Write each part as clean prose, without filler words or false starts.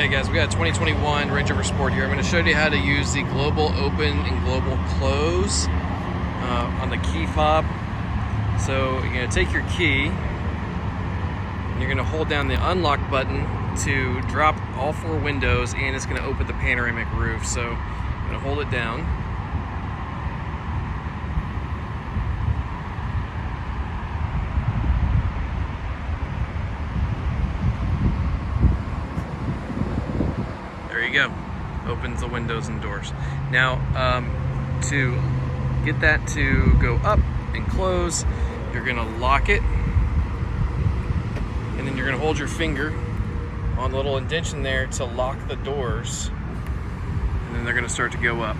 Okay guys, we got a 2021 Range Rover Sport here. I'm going to show you how to use the global open and global close on the key fob. So you're going to take your key and you're going to hold down the unlock button to drop all four windows, and it's going to open the panoramic roof. So I'm going to hold it down. There you go. Opens the windows and doors. Now, to get that to go up and close, you're gonna lock it, and then you're gonna hold your finger on the little indentation there to lock the doors, and then they're gonna start to go up.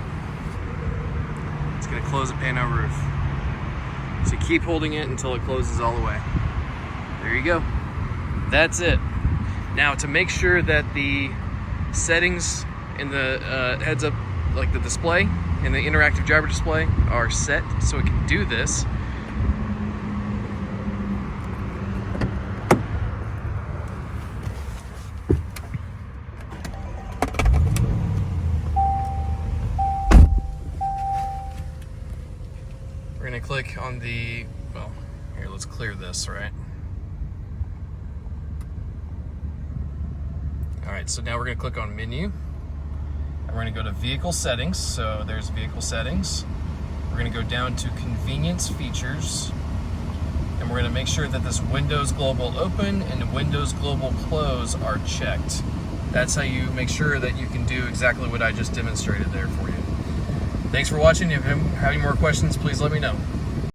It's gonna close the pano roof. So keep holding it until it closes all the way. There you go. That's it. Now, to make sure that the settings in the heads up, like the display and the interactive driver display, are set so it can do this, we're going to click on the, well, here, let's clear this, right? Alright, so now we're going to click on menu, and we're going to go to vehicle settings. So there's vehicle settings. We're going to go down to convenience features, and we're going to make sure that this Windows Global Open and Windows Global Close are checked. That's how you make sure that you can do exactly what I just demonstrated there for you. Thanks for watching. If you have any more questions, please let me know.